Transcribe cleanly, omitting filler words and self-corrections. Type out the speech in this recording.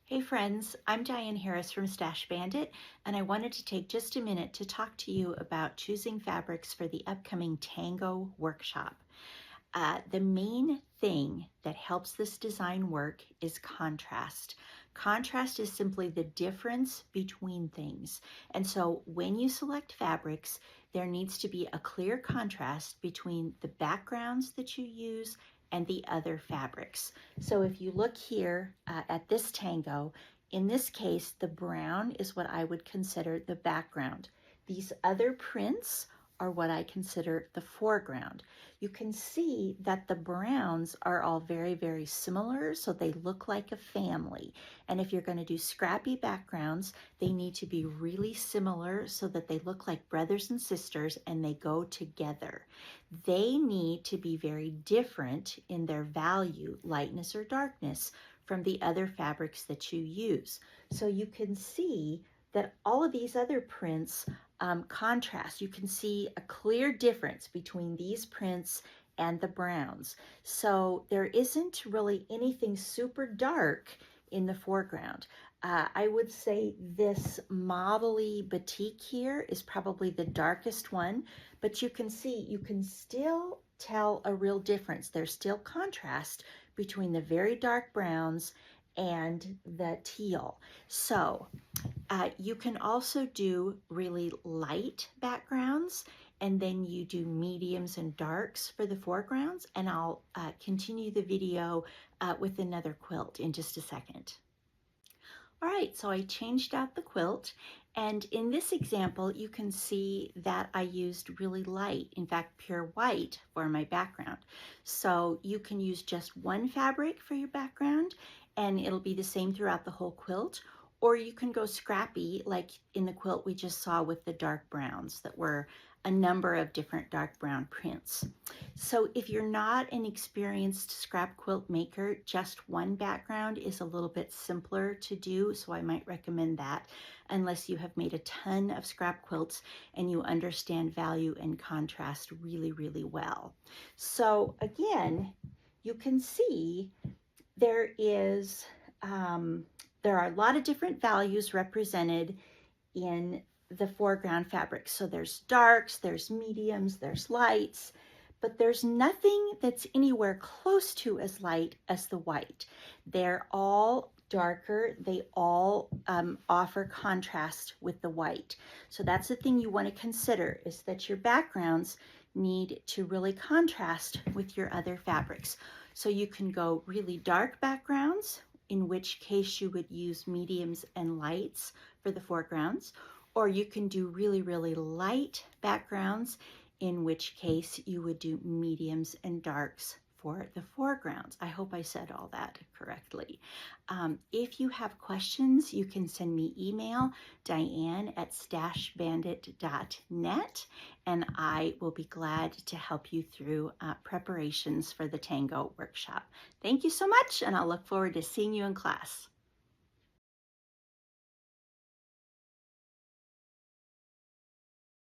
Hey friends, I'm Diane Harris from Stash Bandit, and I wanted to take just a minute to talk to you about choosing fabrics for the upcoming Tango workshop. The main thing that helps this design work is contrast. Contrast is simply the difference between things. And so when you select fabrics, there needs to be a clear contrast between the backgrounds that you use and the other fabrics. So if you look here at this tango, in this case, the brown is what I would consider the background. These other prints are what I consider the foreground. You can see that the browns are all very, very similar, so they look like a family. And if you're going to do scrappy backgrounds, they need to be really similar so that they look like brothers and sisters and they go together. They need to be very different in their value, lightness or darkness, from the other fabrics that you use. So you can see that all of these other prints contrast. You can see a clear difference between these prints and the browns. So there isn't really anything super dark in the foreground. I would say this mauve-y batik here is probably the darkest one, but you can see, you can still tell a real difference. There's still contrast between the very dark browns and the teal. So you can also do really light backgrounds, and then you do mediums and darks for the foregrounds, and I'll continue the video with another quilt in just a second. All right, so I changed out the quilt, and in this example you can see that I used really light, in fact pure white, for my background. So you can use just one fabric for your background and it'll be the same throughout the whole quilt, or you can go scrappy like in the quilt we just saw with the dark browns that were a number of different dark brown prints. So if you're not an experienced scrap quilt maker, just one background is a little bit simpler to do, so I might recommend that unless you have made a ton of scrap quilts and you understand value and contrast really, really well. So again, you can see there are a lot of different values represented in the foreground fabric. So there's darks, there's mediums, there's lights, but there's nothing that's anywhere close to as light as the white. They're all darker. They all offer contrast with the white. So that's the thing you want to consider, is that your backgrounds need to really contrast with your other fabrics. So you can go really dark backgrounds, in which case you would use mediums and lights for the foregrounds, or you can do really, really light backgrounds, in which case you would do mediums and darks for the foregrounds. I hope I said all that correctly. If you have questions, you can send me email, diane@stashbandit.net, and I will be glad to help you through preparations for the Tango workshop. Thank you so much, and I'll look forward to seeing you in class.